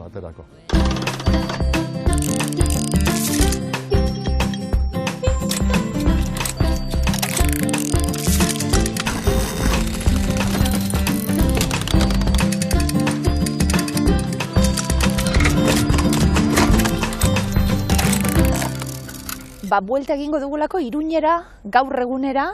baterako. Buelta egingo dugulako Iruñera, gaur egunera,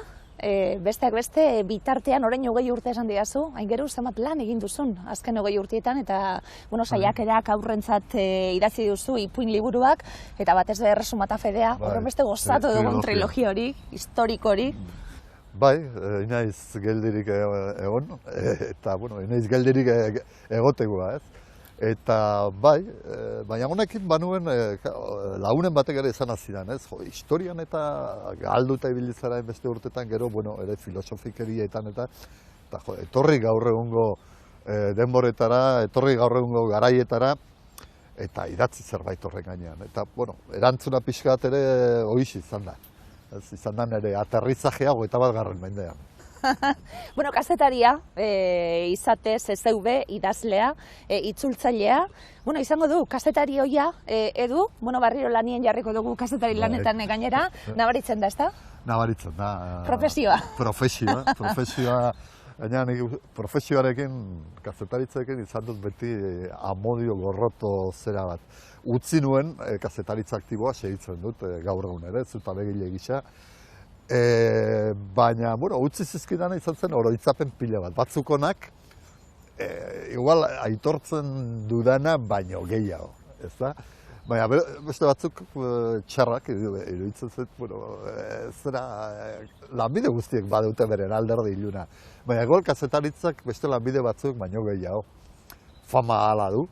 besteak beste, bitartean orain 20 urte esan didazu, aingeru zenbat lan egin duzun, azken 20 urteetan, eta saiakerak aurrentzat idatzi duzu ipuin liburuak, eta batez ere Erresumata Fedea, horren beste gozatu dugun trilogia hori, historiko hori. Bai, inaiz geldirik egon, eta, inaiz geldirik egotegoa, ez? Eta bai, baina honekin banuen lagunen batek ere izan zidan, ez? Historian eta galduta ibilizara beste urtetan gero, ere filosofikerietan eta etorri gaur egungo denboretara, etorri gaur egungo garaietara, eta idatzi zerbait horren gainean. Eta, erantzuna pixka bat ere horixe izan da. Izan da nire aterrizajea 21. mendean. Kazetaria, izatez, ZV, idazlea, itzultzailea. Izango du, kazetari hoia, Edu, barriro lanien jarriko dugu kazetari lanetan gainera, nabaritzen da, ezta? Nabaritzen da. Profesioa. Profesioa. Gaina, profesioarekin, kazetaritzarekin izan dut beti amodio gorroto zera bat. Utzi nuen kazetaritza aktiboa segitzen dut gaur egun ere, zuta begile gisa. Baina, utzi zizkidana izan zen oroitzapen pila bat. Batzukonak, igual aitortzen dudana baino gehiago, ez da? Baina, beste batzuk txarrak, iruditzen zen, zera, lanbide guztiek badute beren alderdi iluna. Baina, gol kazetaritzak beste lanbide batzuk baino gehiago. Fama hala du,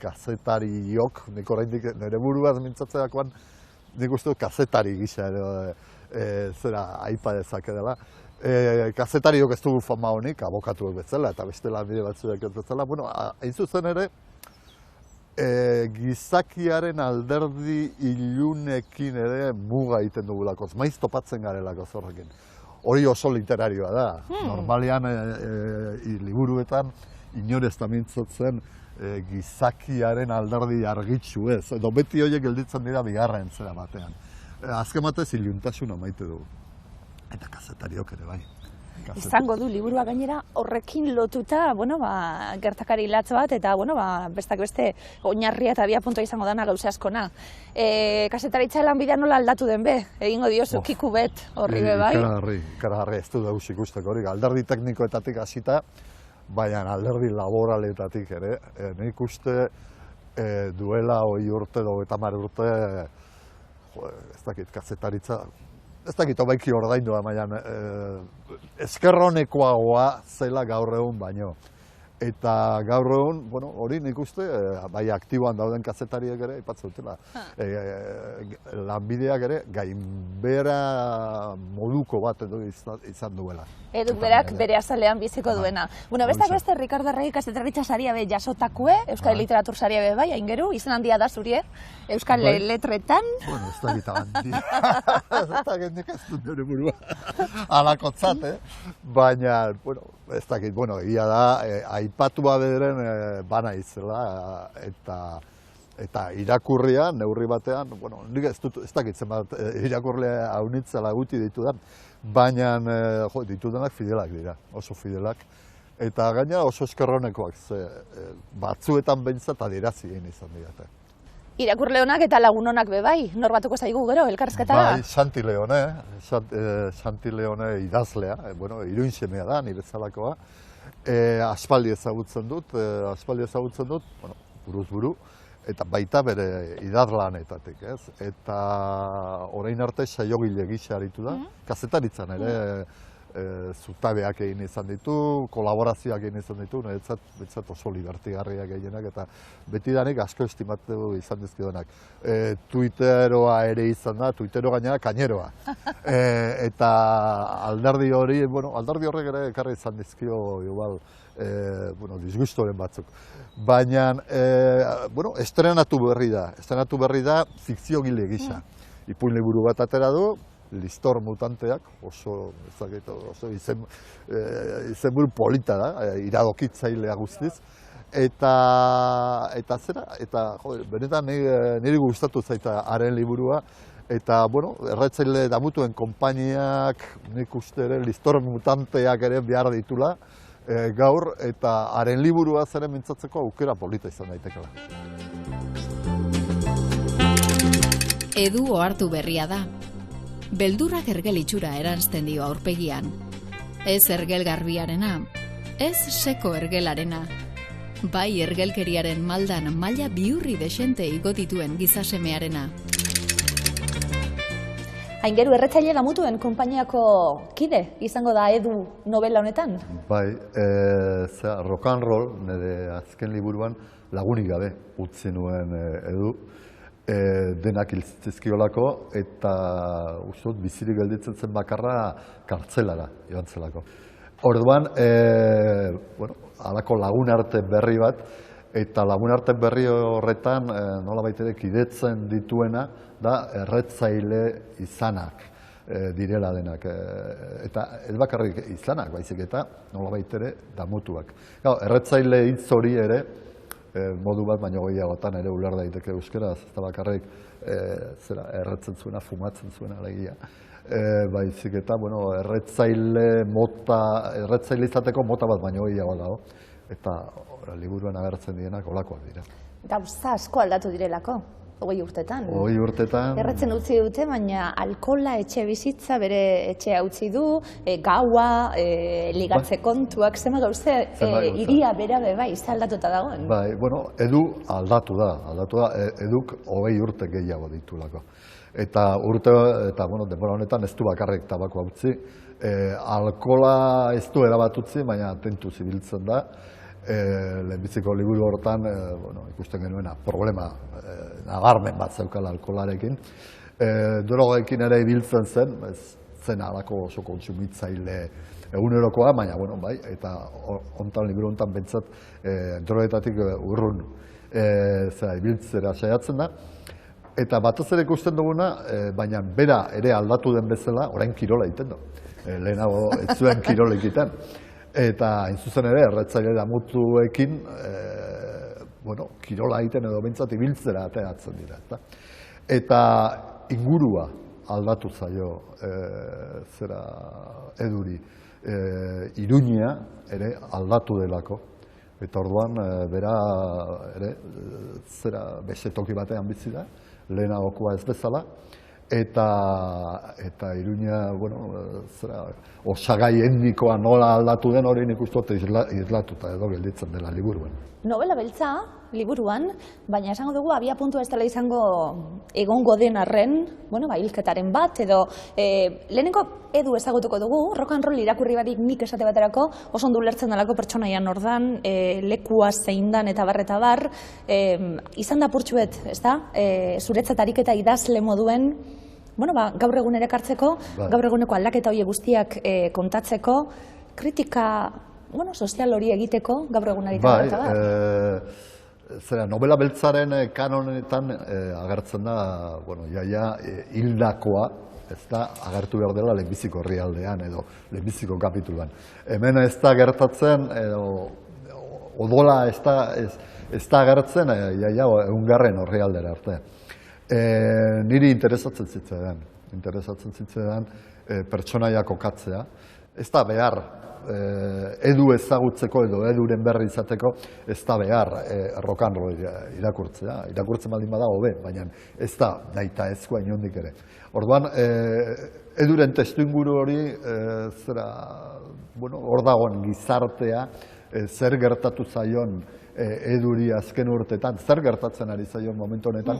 kazetariok, nik oraindik nire buruaz mintzatzeakoan, nik uste du kazetari gisa zera aipa dezake dela. Kazetariok ez dugu fama honik, abokatuek bezala, eta beste lanbide batzuek ez bezala. Hain zuzen ere, gizakiaren alderdi ilunekin ere muga egiten dugulako, maiz topatzen garelako zorrekin. Hori oso literarioa da. Normalean, liburuetan, inorez da mintzatzen gizakiaren alderdi argitsu ez. Edo beti horiek gelditzen dira bigarren zera batean. Azken batez iluntasuna maite dugu. Eta kazetariok ere bai. Izango du liburua gainera horrekin lotuta, gertakari latz bat, eta, bestak beste oinarria eta abiapuntua izango dana gauza askona. Kazetaritza lanbidea nola aldatu den be? Egingo diozu kiku bet horri be bai? Ikaragarri, ez du dauz ikusteko hori. Alderdi teknikoetatik hasita, baina alderdi laboraletatik ere. Nik uste duela 20 urte, 30 urte, ez dakit, kazetaritza, ez dakit, obaiki ordaindua, baina eskerronekoagoa zela gaur egun baino. Eta gaur egun, hori nik uste, bai aktiboan dauden kazetariek ere, ipatzen dutela, lanbideak ere, gainbera moduko bat edo izan duela. Eduk berak bere azalean biziko duena. Bestak beste, Ricardo Arregi kazetaritza saria be jasotakue, Euskal Literatur saria be bai, aingeru, izan handia da zuri, Euskal letretan. Ez dakit handia. Ez dakit nik ez dut nire burua. Alakotzat, baina, ez dakit, egia da, aipatua bederen bana izela, eta irakurria, neurri batean, nik ez dakitzen bat irakurria haunitzela guti ditudan, baina ditudanak fidelak dira, oso fidelak, eta gaina oso eskerronekoak, batzuetan behintzat adierazi egin izan dira. Irakurle honak eta lagun honak be bai, norbatuko zaigu gero, elkarrezketara? Bai, Santi Leone idazlea, Iruin semea da, nire zalakoa. Aspaldi ezagutzen dut, buruz buru, eta baita bere idazlanetatik, ez? Eta orain arte saiogile gisa aritu da, kazetaritzan ere zutabeak egin izan ditu, kolaborazioak egin izan ditu, niretzat oso libertigarriak gehienak, eta betidanik asko estimatu izan dizkionak. Twitteroa ere izan da, Twittero gainera kaineroa. Eta alderdi horrek ere ekarri izan dizkio, igual, disgustoren batzuk. Baina, estrenatu berri da fikziogile gisa. Ipuin liburu bat atera du, Listor mutanteak, oso izenburu polita da, iradokitzailea guztiz, eta zera, eta benetan niri gustatu zaita haren liburua, eta, bueno, erretzaile damutuen konpainiak, nik uste ere, listor mutanteak ere behar ditula gaur, eta haren liburua zeren mintzatzeko aukera polita izan daitekela. Edu ohartu berria da. Beldurrak ergel itxura eranzten dio aurpegian. Ez ergel garbiarena, ez seko ergelarena. Bai ergelkeriaren maldan maila bihurri desente igo dituen gizasemearena. Aingeru, erretzaile damutuen konpainiako kide izango da Edu novela honetan? Bai, rock and roll, nire azken liburuan lagunik gabe utzi nuen Edu, denak hilzizkiolako, eta ustot bizirik gelditzen zen bakarra kartzelara joan zelako. Orduan, halako lagun arte berri bat, eta lagun arte berri horretan nolabait ere kidetzen dituena da erretzaile izanak direla denak. Eta ez bakarrik izanak, baizik eta nolabait ere damutuak. Erretzaile hitz hori ere, modu bat baino gehiagotan ere uler daiteke euskaraz, ez da bakarrik erretzen zuena, fumatzen zuena alegia. Baizik eta, erretzaile izateko mota bat baino gehiago dago, eta liburuan agertzen dienak olakoak dira. Gauza asko aldatu direlako, 20 urtetan. 20 urtetan. Erretzen utzi dute, baina alkohola etxe bizitza bere etxea utzi du, gaua, ligatze kontuak, zema gauze, iria bera bai, aldatuta dagoen. Bai, Edu aldatu da, Eduk 20 urte gehiago ditulako. Eta denbora honetan ez du bakarrik tabakoa utzi, alkohola ez du erabat utzi, baina tentu zibiltzen da. Lehenbiziko liburu horretan ikusten genuena problema nabarmen bat zeukala alkoholarekin. Drogekin ere ibiltzen zen, ez zen alako oso kontsumitzaile egunerokoa, baina bai, eta liburu honetan bentsat drogetatik urrun ibiltzera saiatzen da. Eta batez ere ikusten duguna, baina bera ere aldatu den bezala, orain kirola egiten du. Lehenago ez zuen kirola egiten. Eta hain zuzen ere, erretzaile damutuekin, kirola egiten edo bentsat ibiltzera ateratzen dira. Eta ingurua aldatu zaio Eduri. Iruña ere aldatu delako. Eta orduan, bera ere, beste toki batean bizi da, lehenagokoa ez bezala, eta Iruña, osagai etnikoa nola aldatu den hori nik uste dut islatuta edo gelditzen dela liburuan. Novela beltza, liburuan, baina esango dugu abia puntua ez dela izango egongo den arren, hilketaren bat, edo lehenengo Edu ezagutuko dugu, rock and roll irakurri barik nik esate baterako, oso ondo ulertzen dalako pertsonaian ordan, lekua zein dan eta bar, izan da purtsuet, ez da? Zuretzat ariketa idazle moduen, gaur egun ere kartzeko, gaur eguneko aldaketa hori guztiak kontatzeko, kritika sozial hori egiteko, gaur egun ariketa bat. Novela beltzaren kanonetan agertzen da, hildakoa, ez da agertu behar dela lehenbiziko herrialdean edo lehenbiziko kapituluan. Hemen ez da gertatzen, odola ez da agertzen, egungarren herrialdera arte. Niri interesatzen zitzaidan pertsonaia kokatzea. Ez da behar Edu ezagutzeko edo Eduren berri izateko, ez da behar rock and roll irakurtzea. Irakurtzen baldin bada hobe, baina ez da naita ezkoa inondik ere. Orduan, Eduren testuinguru hori, hor dagoen gizartea, zer gertatu zaion Eduri azken urtetan, zer gertatzen ari zaion momentu honetan,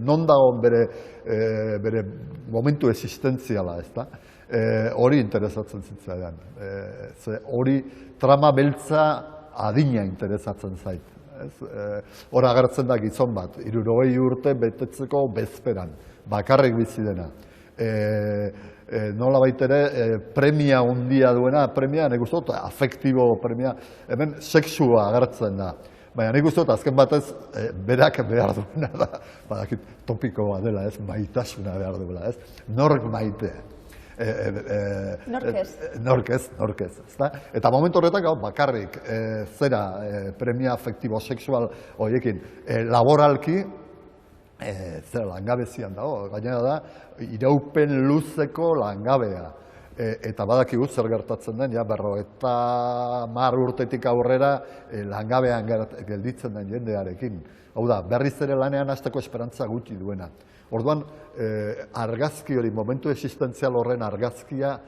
non dagoen bere momentu existentziala, ez da? Hori interesatzen zitzaidan. Hori trama beltza adina interesatzen zait. Hor agertzen da gizon bat, 60 urte betetzeko bezperan, bakarrik bizi dena. Nola baitere, premia handia duena, premia, nik uste dut, afektibo premia, hemen sexua agertzen da. Baina nik uste dut, azken batez, berak behar duena da, badakit topiko bat dela, maitasuna behar duela, nork maite. Nork ez. Ezta? Eta momentu horretak bakarrik premia afektibo sexual horiekin laboralki langabezian dago, gainera da iraupen luzeko langabea. Eta badakigu zer gertatzen den, 50 urtetik aurrera langabean gelditzen den jendearekin. Hau da, berriz ere lanean hasteko esperantza gutxi duena. Orduan, argazki hori, momentu existentzial horren argazkia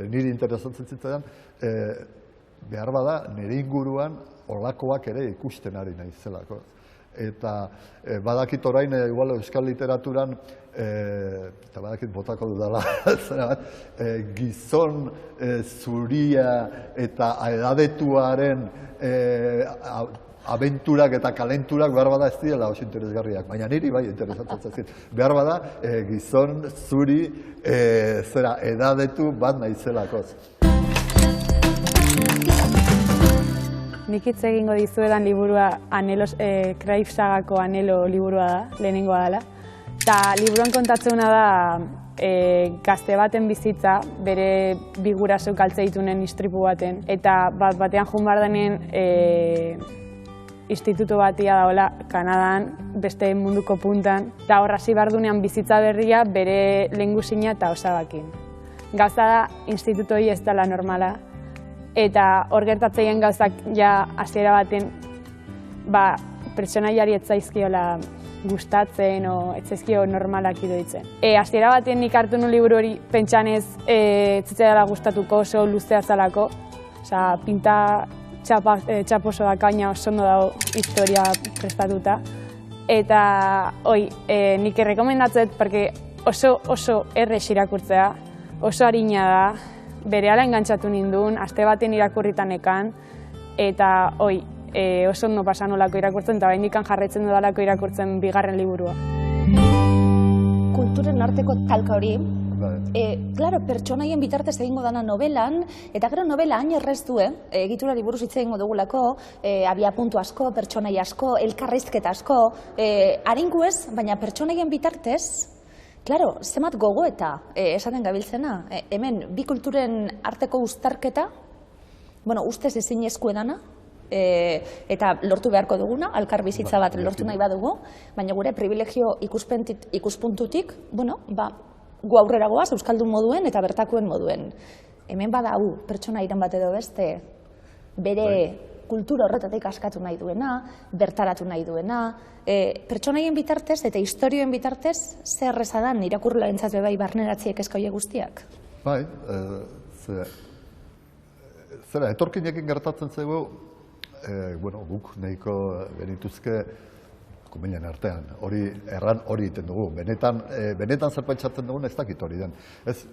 niri interesatzen zitzaidan, behar bada nire inguruan olakoak ere ikusten ari naizelako. Eta badakit orain, igual euskal literaturan, eta badakit botako dudala, gizon zuria eta edadetuaren abenturak eta kalenturak behar bada ez direla oso interesgarriak, baina niri bai interesatzen zaizkit. Behar bada gizon zuri edadetu bat naizelakoz. Nik hitz egingo dizuedan liburua Cruyff sagako Anelo liburua da, lehenengoa dela. Eta liburuan kontatzena da gazte baten bizitza, bere bi gurasoak galtze ditunen istripu baten. Eta batean joan behar denen institutu batia daola Kanadan, beste munduko puntan. Eta hor hasi behar dunean bizitza berria bere lehengusina eta osabakin. Gauza da, institutu hori ez dela normala. Eta hor gertatzeien gauzak ja hasiera baten pertsonaiari ez zaizkiola gustatzen o ez zaizkio normalak iruditzen. Hasiera baten nik hartu nuen liburu hori pentsanez zitzaidala gustatuko oso luzea zalako. Osea, pinta txaposo da kaina oso ondo dago historia prestatuta. Eta nik errekomendatzen porque oso errez irakurtzea, oso arina da. Berehala engantzatu nindun, aste baten irakurritan ekan, eta oso ondo pasan olako irakurtzen, eta behindikan jarraitzen dudalako irakurtzen bigarren liburua. Kulturen arteko talka hori, pertsonaien bitartez egingo dana novelan, eta gero novela hain errez du, egiturari buruz hitz egingo dugulako, abiapuntu asko, pertsonai asko, elkarrizketa asko, haringu ez, baina pertsonaien bitartez, Claro, zemat gogo eta esaten gabiltzena, hemen bi kulturen arteko uztarketa, ustez ezinezkoa dana, eta lortu beharko duguna, elkar bizitza bat lortu nahi badugu, baina gure privilegio ikuspuntutik, gu aurrera goaz, euskaldun moduen eta bertakuen moduen. Hemen badau pertsona iran bat edo beste, bere kultura horretatik askatu nahi duena, bertaratu nahi duena, pertsonaien bitartez eta historioen bitartez zer errezadan irakurlarentzat bai barneratziek eska horiek guztiak? Bai, zera, etorkinekin gertatzen zego, guk nahiko benituzke komenian artean, hori egiten dugu. Benetan zer pentsatzen dugun ez dakit hori den. Ez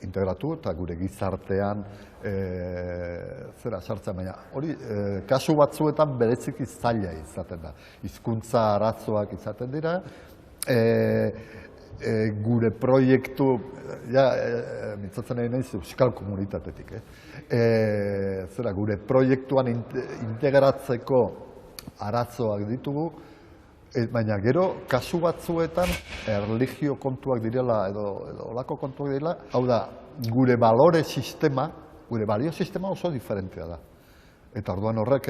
integratu eta gure gizartean zera sartzen, baina hori kasu batzuetan bereziki zaila izaten da. Hizkuntza arazoak izaten dira, gure proiektu, mintzatzen nahi naiz euskal komunitatetik, zera, gure proiektuan integratzeko arazoak ditugu, baina gero, kasu batzuetan, erlijio kontuak direla edo olako kontuak direla, hau da, gure balore sistema, gure balio sistema oso diferentea da. Eta orduan horrek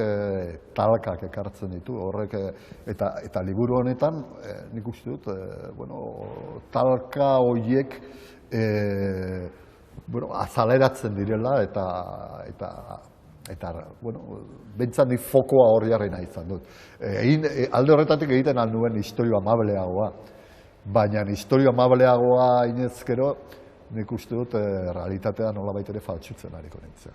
talkak ekartzen ditu, horrek, eta liburu honetan, nik uste dut, talka horiek azaleratzen direla, eta bentsat nik fokoa hor jarri nahi izan dut. Alde horretatik egiten nuen historio amableagoa, baina historio amableagoa inezkero, nik uste dut realitatea nola baitere faltsutzen hariko nintzen.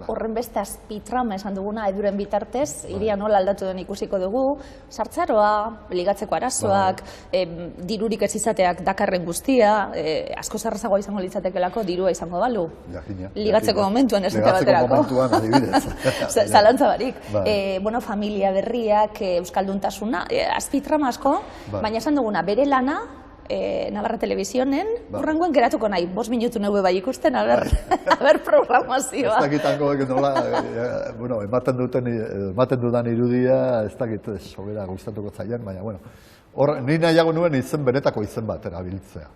Horren beste azpitrama esan duguna eduren bitartez, iria nola aldatu den ikusiko dugu, sartzaroa, ligatzeko arazoak, dirurik ez izateak dakarren guztia, asko zarrazagoa izango litzatekelako dirua izango balu. Ligatzeko momentuan esate baterako. Ligatzeko momentuan, adibidez. Zalantza barik. Familia berriak, euskalduntasuna, azpitrama asko, baina esan duguna, bere lana, Navarra Telebizionen, horrengoen geratuko nahi, 5 minutu neue bai ikusten, aber programazioa. Ez dakitango, nola, ematen dudan irudia, ez dakit sobera gustatuko zailan, baina, nire nahiago nuen benetako izen bat erabiltzea.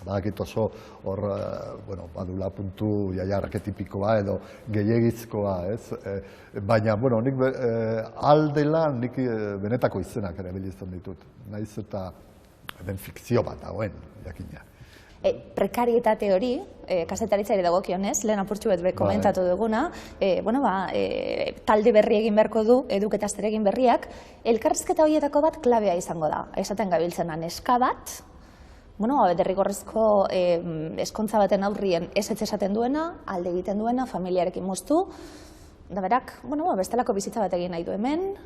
badakit oso hor, badula puntu jaia arketipikoa edo gehiegizkoa, ez? Baina, nik aldela nik benetako izenak ere bilizten ditut. Naiz eta hemen fikzio bat dagoen, jakina. Prekarietate hori, kazetaritzari dagokionez, lehen apurtxu bet komentatu duguna, talde berri egin beharko du, eduketazter egin berriak, elkarrizketa horietako bat klabea izango da. Esaten gabiltzena neska bat, derrigorrezko eskontza baten aurrien ez esaten duena, alde egiten duena, familiarekin moztu, da berak, bestelako bizitza bat egin nahi du hemen,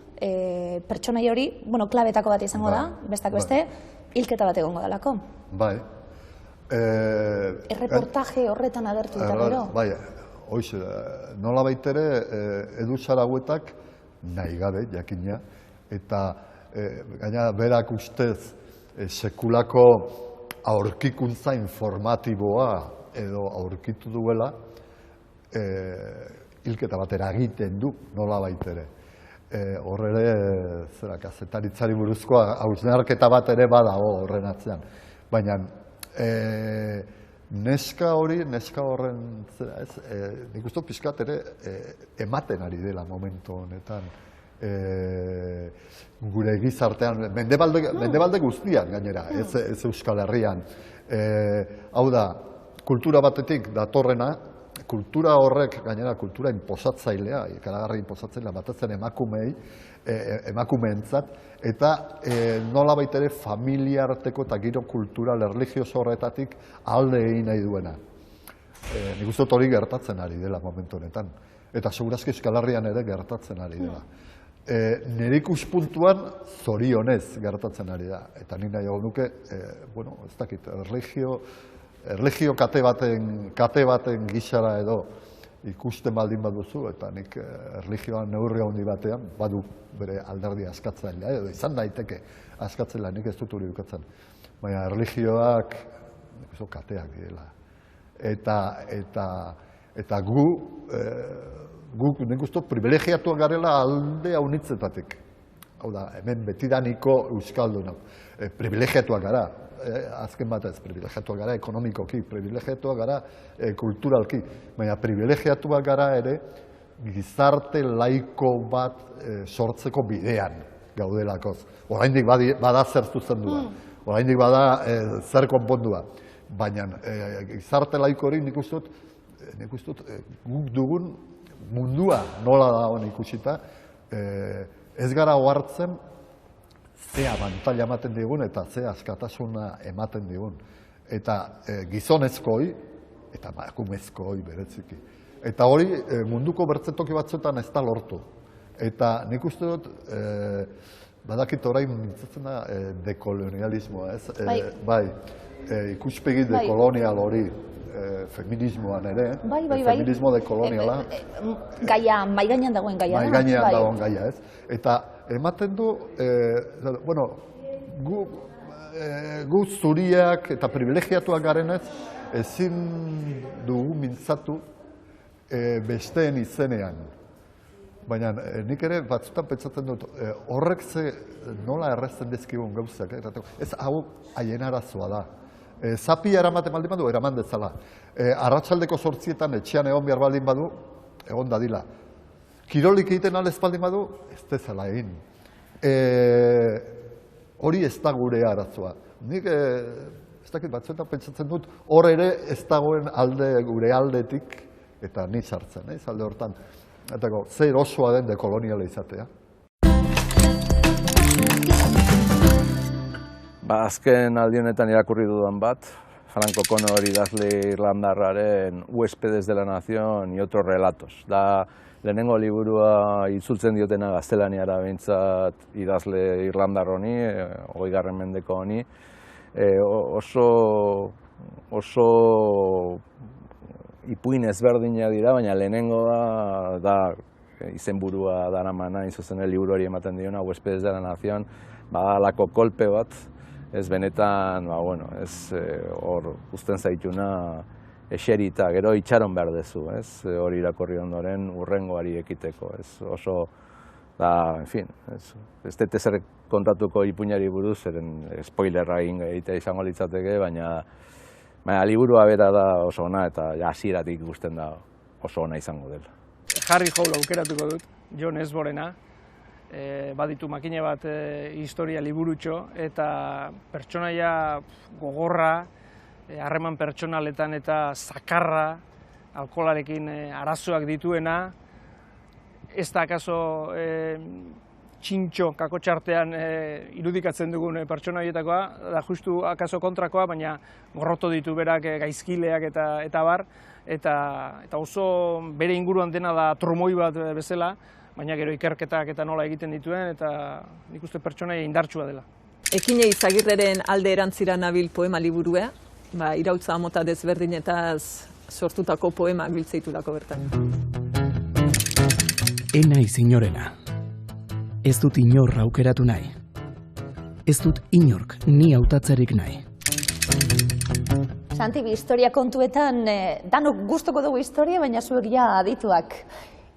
pertsonai hori, klabetako bat izango da, bestak beste, hilketa bat egongo dalako. Bai. Erreportaje horretan agertu eta gero? Bai, hoiz, nola baitere Edu Saragüetak nahi gabe, jakina, eta gaina berak ustez sekulako aurkikuntza informatiboa edo aurkitu duela, hilketa bat eragiten du, nola baitere. Hor ere, kazetaritzari buruzkoa hausnarketa bat ere badago horren atzean. Baina, neska horren, nik uste pixkat ere ematen ari dela momentu honetan. Gure gizartean, mendebalde guztian gainera, ez Euskal Herrian. Hau da, kultura batetik datorrena, kultura horrek, gainera, kultura inposatzailea, ikaragarri inposatzailea, batetzen emakumeentzat, eta nola baitere familiarteko eta giro kultural erlijioso horretatik alde egin nahi duena. Nik uste hori gertatzen ari dela momentu honetan. Eta segurazki Euskal Herrian ere gertatzen ari dela. Nire ikuspuntuan zorionez gertatzen ari da. Eta nire nahi nuke, ez dakit, erlijio kate baten gixara edo ikusten baldin baduzu, eta nik erlijioan neurri handi batean, badu bere alderdi askatzailea, edo izan daiteke askatzailea, nik ez dut hori dukatzen. Baina erlijioak kateak direla. Eta guk nik uste privilegiatuak garela alde haunitzetatik. Hau da, hemen betidaniko euskaldunak. Privilegiatuak gara. Azken batez, privilegiatuak gara ekonomikoki, privilegiatuak gara kulturalki, baina privilegiatuak gara ere gizarte laiko bat sortzeko bidean gaudelakoz. Oraindik bada zer zuzendua, oraindik bada zer konpondua, baina gizarte laiko hori nik uste dut guk dugun mundua nola dagoen ikusita, ez gara ohartzen ze abantaila ematen digun eta ze askatasuna ematen digun. Eta gizonezkoi eta emakumezkoi bereziki. Eta hori munduko bertzetoki batzuetan ez da lortu. Eta nik uste dut, badakit orain mintzatzen da dekolonialismoa, ez? Bai, ikuspegi dekolonial hori, feminismoan ere, feminismo dekoloniala. Gaia, maigainan dagoen gaia. Maigainan dagoen gaia, ez? Eta ematen du, gu zuriak eta privilegiatuak garenez, ezin dugu mintzatu besteen izenean. Baina nik ere batzutan pentsatzen dut, horrek ze nola errezten dizkigun gauzak, ez hau haien arazoa da. Zapia eramaten baldin badu, eraman dezala. Arratsaldeko 8etan etxean egon behar baldin badu, egon dadila. Kirolik egiten alez baldin badu, ez dezala egin. Hori ez da gure arazoa. Nik, ez dakit batzuetan pentsatzen dut, hor ere ez dagoen gure aldetik, eta ni sartzen, alde hortan. Zer osoa den dekoloniala izatea. Azken aldi honetan irakurri dudan bat, Franco Connor idazle irlandarraren Huéspedes de la Nación y otros relatos. Da lehenengo liburua itzultzen diotena gaztelaniara behintzat idazle irlandar honi, 20. mendeko honi. Oso ipuin ezberdina dira, baina lehenengoa da izenburua daramana, zuzen liburu hori ematen diona, Huéspedes de la Nación, badalako kolpe bat, ez benetan, hor uzten zaituna eserita, gero itxaron behar dezu, hori irakorri ondoren urrengoari ekiteko, oso, en fin, ez dut ezer kontatuko ipuinari buruz, eren spoilerra egitea izango litzateke, baina Baina liburua bera da oso ona eta hasieratik ikusten da oso ona izango dela. Harry Hole aukeratuko dut, Jon Esborena. Baditu makine bat historia liburutxo eta pertsonaia gogorra, harreman pertsonaletan eta zakarra, alkoholarekin arazoak dituena, ez da akaso txintxo kakotxartean irudikatzen dugun pertsona horietakoa, da justu akaso kontrakoa, baina gorroto ditu berak gaizkileak eta bar, eta oso bere inguruan dena da trumoi bat bezala, baina gero ikerketak eta nola egiten dituen, eta nik uste pertsonaia indartsua dela. Ekine Izagirreren alde erantzira nabil poema liburua, iraultza mota desberdinetaz sortutako poemak biltzeitulako bertan. Naiz inorena. Ez dut inor aukeratu nahi. Ez dut inork ni hautatzerik nahi. Santi, historia kontuetan, danok gustoko dugu historia, baina zuek ja adituak.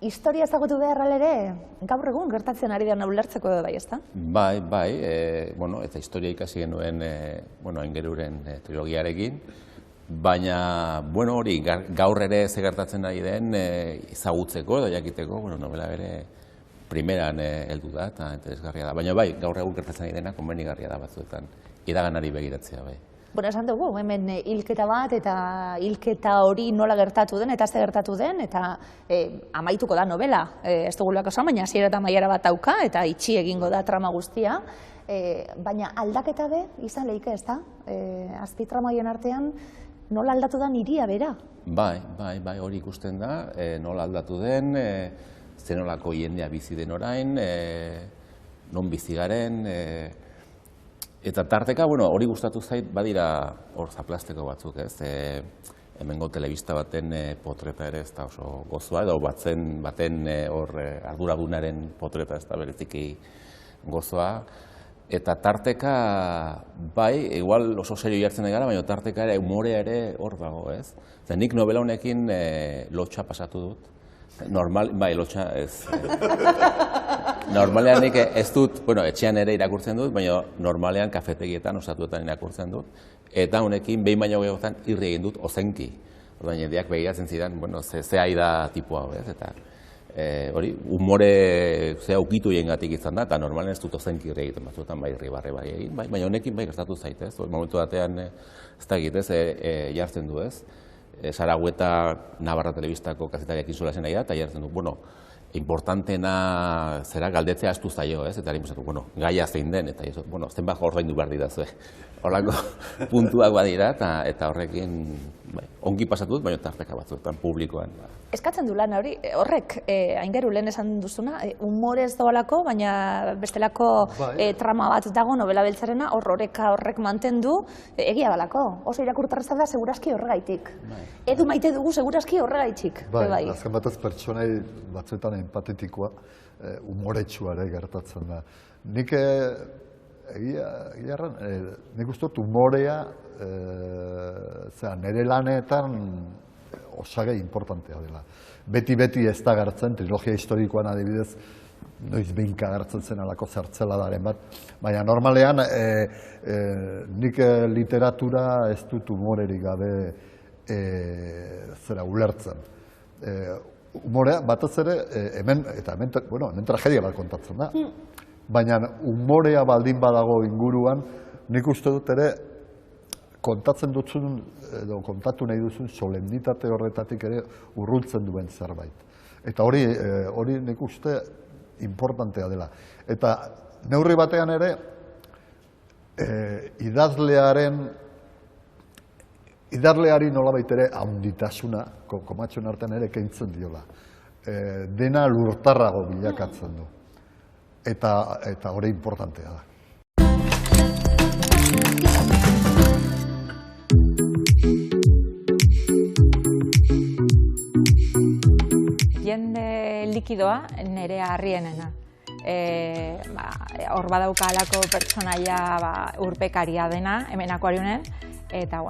Historia ezagutu behar ere, gaur egun gertatzen ari dena ulertzeko bai, ezta? Bai, eta historia ikasi genuen Aingeruren trilogiarekin, baina hori gaur ere ze gertatzen ari den ezagutzeko edo jakiteko, novela bere primeran heldu da eta interesgarria da. Baina bai, gaur egun gertatzen ari dena konbenigarria da batzuetan, iraganari begiratzea bai. Esan dugu, hemen hilketa bat eta hilketa hori nola gertatu den eta ze gertatu den eta amaituko da novela. Ez dugulako esan, baina hasiera eta amaiera bat dauka eta itxi egingo da trama guztia. Baina aldaketa be izan lehike, ez da? Azpitramaien artean nola aldatu da hiria bera? Bai, hori ikusten da, nola aldatu den, zenolako jendea bizi den orain, non bizi garen, eta tarteka, hori gustatu zait, badira hor zaplasteko batzuk, ez? Hemengo telebista baten potreta ere ez da oso gozoa, edo baten hor arduradunaren potreta ez da bereziki gozoa. Eta tarteka, bai, igual oso serio jartzen gara, baina tarteka ere umorea ere hor dago, ez? Nik novela honekin lotxa pasatu dut. Lotxa ez. Normalean nik ez dut, etxean ere irakurtzen dut, baina normalean kafetegietan, osatuetan irakurtzen dut. Eta honekin, behin baino gehiagotan, irri egin dut ozenki. Orduan, jendeak begiratzen zidan, ze aida tipua, ez? Eta hori, umore ukitu jengatik izan da, eta normalean ez dut ozenki irri egiten batzuetan, bai irri barre bai egin, baina honekin bai gertatu zaitez. Momentu batean, ez da egitez, jartzen du, ez? Saragüeta Navarra Telebistako kazetariak insola zen nahi da, eta jartzen du, importantena zera galdetzea astu zaio, ez? Eta harimosatu, gaia zein den, eta zenbat ordaindu behar didazue. Horlako puntuak badira, eta horrekin ongi pasatut, baina tarteka batzuetan publikoan. Eskatzen du lan hori, horrek, Aingeru lehen esan duzuna, humorez doalako, baina bestelako trama bat dago novela beltzarena, horrek mantendu, egia dalako. Oso irakurtarrezak da, segurazki horregaitik. Edu maite dugu, segurazki horregaitik. Bai, azken batez pertsonai batzuetan empatetikoa, humoretsua ere gertatzen da. Nik nik uste dut humorea nire lanetan osagai importantea dela. Beti ez da gertzen, trilogia historikoan adibidez, noiz behinka gertzen zen alako zertzeladaren bat, baina normalean nik literatura ez dut humorerik gabe ulertzen. Humorea batez ere, hemen tragedia bat kontatzen da. Baina humorea baldin badago inguruan, nik uste dut ere kontatzen duzun, edo kontatu nahi duzun solemnitate horretatik ere urrultzen duen zerbait. Eta hori nik uste importantea dela. Eta neurri batean ere, idazleari nolabait ere handitasuna, komatxoen artean ere kentzen diola. Dena lurtarrago bilakatzen du. Eta hori importantea da. Jende likidoa nire harrienena. Hor badauka alako pertsonaia urpekaria dena, hemenako ariunen, eta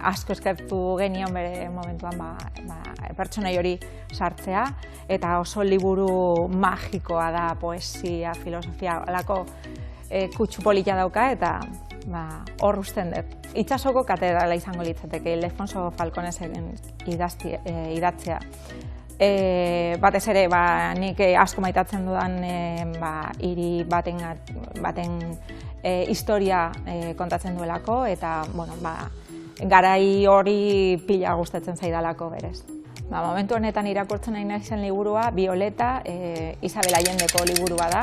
asko eskertu genion bere momentuan pertsonai hori sartzea, eta oso liburu magikoa da, poesia, filosofia, alako kutsu polita dauka, eta hor usten dut. Itsasoko katedrala izango litzateke, Ildefonso Falconeseren idatzea. Batez ere, nik asko maitatzen dudan hiri baten historia kontatzen duelako, eta garai hori pila gustatzen zaidalako berez. Momentu honetan irakurtzen nahi naizen liburua, Violeta, Isabel Allendeko liburua da.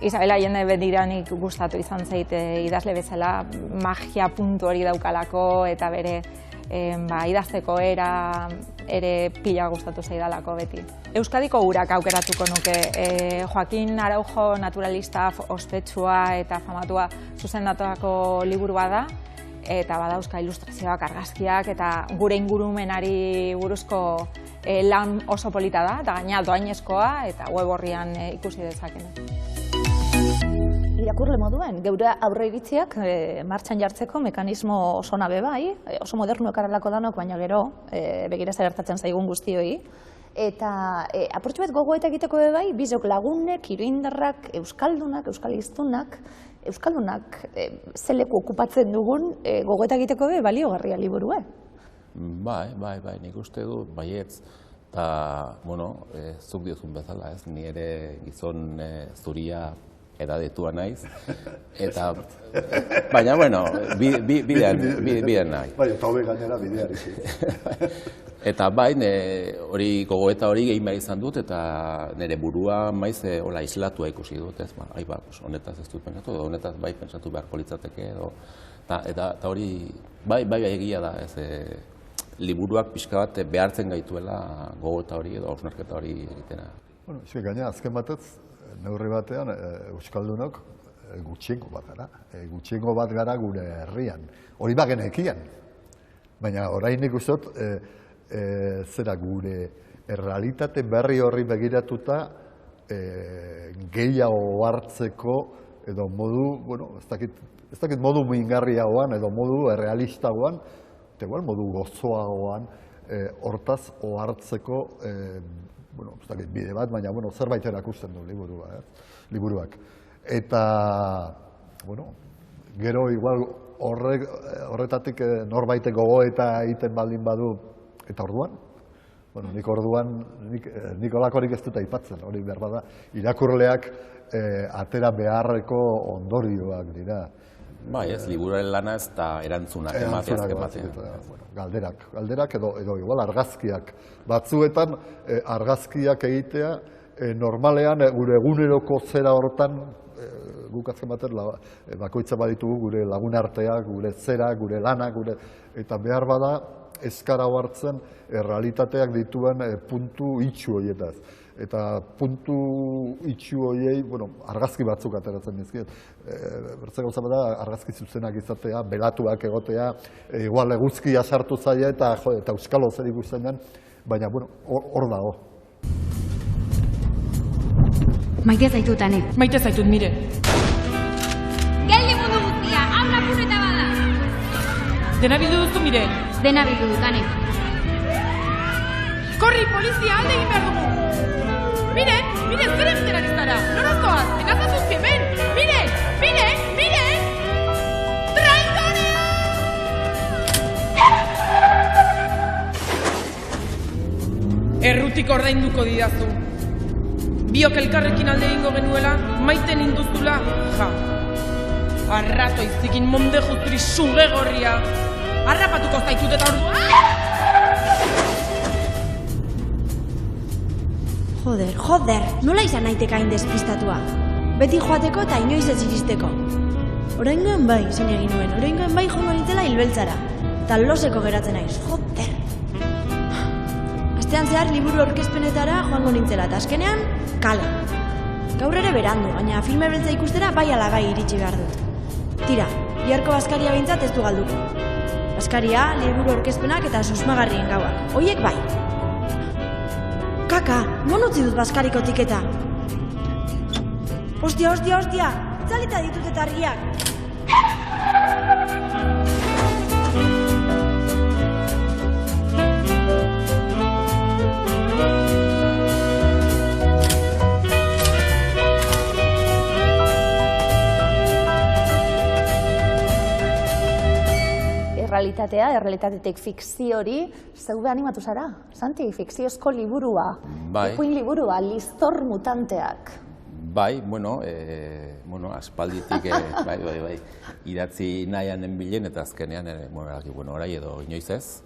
Isabel Allende bediranik gustatu izan zait idazle bezala, magia puntu hori daukalako eta bere idazteko era ere pila gustatu zaidalako beti. Euskadiko urak aukeratuko nuke. Joaquin Araujo naturalista ospetsua eta famatua zuzendatutako liburua da, eta badauzka ilustrazioak, argazkiak eta gure ingurumenari buruzko lan oso polita da, eta gaina doainezkoa eta web orrian ikusi dezakena. Irakurle moduen, geure aurreiritziak martxan jartzeko mekanismo oso nabe bai, oso modernu ekarrelako danok, baina gero begira zer gertatzen zaigun guztioi. Eta apurtxo bat gogoeta egiteko bai, bizok lagunek, iruindarrak, euskaldunak, euskaliztunak, euskaldunak zeleku okupatzen dugun gogoeta egiteko baliogarria liburue. Bai, nik uste dut, baietz, eta, zuk diozun bezala, ez, ni ere gizon zuria edadetua naiz, eta, baina, bidean nahi. Bai, eta hobe gainera bideari. Eta bai, hori gogoeta hori egin behar izan dut, eta nire burua maiz hola islatua ikusi dut, ez, honetaz ez dut pentsatu, edo honetaz bai pentsatu beharko litzateke, eta hori, bai egia da, ez, liburuak pixka bat behartzen gaituela gogoeta hori edo hausnarketa hori egitena. Bueno, gaina azken batez, neurri batean, euskaldunok gutxiengo bat gara. Gutxiengo bat gara gure herrian. Hori bagenekian. Baina orain nik uste dut, zera gure errealitate berri horri begiratuta gehiago hartzeko edo modu, ez dakit modu mingarriagoan edo modu errealistagoan, eta igual modu gozoagoan hortaz ohartzeko bide bat, baina zerbait erakusten du liburuak. Eta, gero igual horretatik norbaitek gogoeta egiten baldin badu, eta orduan, nik orduan, nik olakorik ez dut aipatzen, hori behar bada, irakurleak atera beharreko ondorioak dira. Bai, ez, liburuaren lana ez da erantzunak ematea. Galderak edo igual argazkiak. Batzuetan argazkiak egitea normalean gure eguneroko zera hortan guk azken baten bakoitza baditugu gure lagunarteak, gure zera, gure lana, eta behar bada eskara hartzen errealitateak dituen puntu itxu horietaz. Eta puntu itxu horiei, argazki batzuk ateratzen dizkiet. Bertze gauza bada, argazki zuzenak izatea, belatuak egotea, igual eguzkia sartu zaia eta euskalo zer ikusten den, baina, hor dago. Maite zaitut, Ane. Maite zaitut, mire. Geldi mundu guztia, hau lapurreta bada. Dena bildu duzu, mire. Dena bildu dut, Ane. Korri, polizia, alde egin behar dugu. Mire, zer egiten ari zara. Nora zoaz, enazazuz hemen. Mire. Traitorea! Errutik ordainduko didazu. Biok elkarrekin alde egingo genuela, maiten induzula, ja. Arrato izikin monde justuri suge gorria. Arrapatuko zaitut eta ordua. Joder, nola izan naiteka hain despistatua? Beti joateko eta inoiz ez iristeko. Oraingoen bai, zein egin nuen, oraingoen bai joango nintzela hilbeltzara. Eta loseko geratzen naiz, joder! Astean zehar liburu aurkezpenetara joango nintzela, eta azkenean, kala. Gaur ere berandu, baina filme beltza ikustera bai ala bai iritsi behar dut. Tira, biharko Baskaria behintzat ez du galduko. Baskaria, liburu aurkezpenak eta susmagarrien gauak. Hoiek bai. Kaka, non utzi dut Baskariko tiketa? Ostia! Itzalita ditut eta argiak! errealitatea, errealitatetik fikziori, zeube animatu zara, Santi, fikziozko liburua, ipuin liburua, Listor mutanteak. Bai, bueno, aspalditik, bai, idatzi nahianen bilen, eta azkenean, orai edo inoiz ez.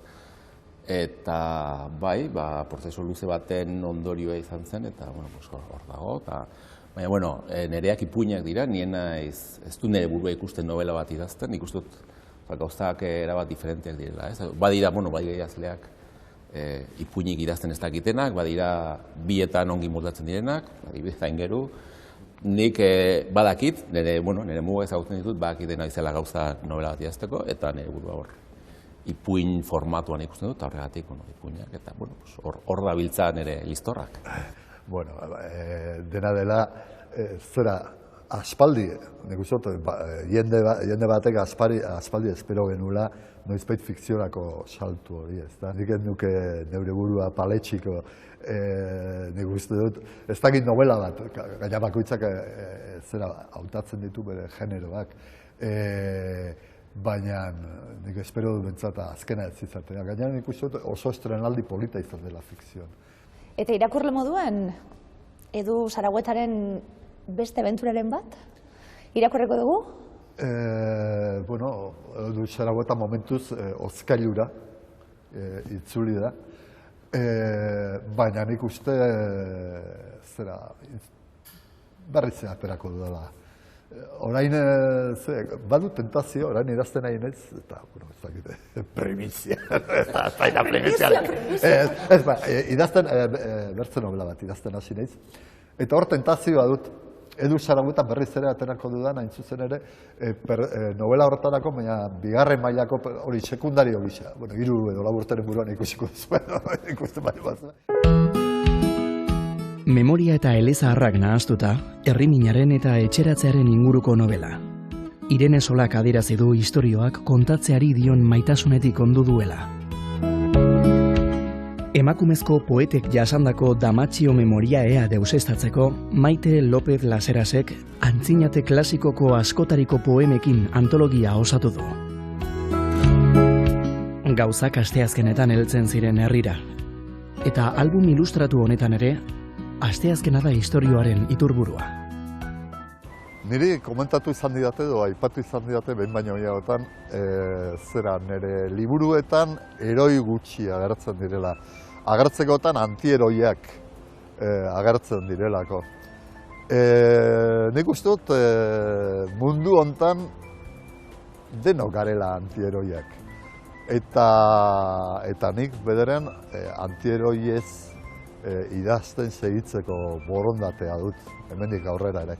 Eta bai, prozesu luze baten ondorioa izan zen, eta hor dago. Baina, nereak ipuinak dira, nien ez du nire burua ikusten novela bat idazten, ikusten gauzak erabat diferenteak direla. Badira, bai idazleak ipuinik idazten ez dakitenak, badira bietan ongi moldatzen direnak, adibidez aingeru. Nik badakit, nire muga ezagutzen ditut, badakitena izela gauza novela bat idazteko, eta nire burua hor ipuin formatuan ikusten dut, horregatik ipuinak, eta hor da biltza nire listorrak. Bueno, dena dela, zera, aspaldi, nik uste, jende batek aspaldi espero genula noizbait fikziorako saltu hori, ez da, nik nuke neure burua paletxiko, nik uste dut, ez dakit novela bat, gaina bakoitzak zera hautatzen ditu bere generoak, baina nik espero dut bentsat azkena ez izatea, gaina nik uste dut oso estrenaldi polita izan dela fikzioan. Eta irakurle moduen, Edu Zaragoetaren beste abenturaren bat? Irakurreko dugu? Edu Zaragoeta momentuz ozkailura itzuli da. Baina nik uste berriz aterako dudala. Orain, badu tentazio, orain idazten nahi naiz, eta, ez dakite, primizia. Idazten, bertzen novela bat, idazten hasi naiz. Eta hor tentazioa dut, Edu Zaragoeta berriz ere aterako dudan, hain zuzen ere, novela horretarako, baina bigarren mailako hori sekundario gisa. Bueno, 3 edo 4 urteren buruan ikusiko zuen, ikusten bai bat. Memoria eta elezaharrak nahaztuta, herriminaren eta etxeratzearen inguruko novela. Irene Solak adierazi du istorioak kontatzeari dion maitasunetik ondu duela. Emakumezko poetek jasandako Damatxio memoria ea deusestatzeko, Maite López Laserasek antzinate klasikoko askotariko poemekin antologia osatu du. Gauzak asteazkenetan heltzen ziren herrira. Eta album ilustratu honetan ere, asteazkena da istorioaren iturburua. Niri komentatu izan didate edo aipatu izan didate behin baino gehiagotan, zera nire liburuetan heroi gutxi agertzen direla. Agertzekotan antiheroiak agertzen direlako. Nik uste dut mundu hontan denok garela antiheroiak. Eta nik bederen antieroiez idazten segitzeko borondatea dut, hemendik aurrera ere.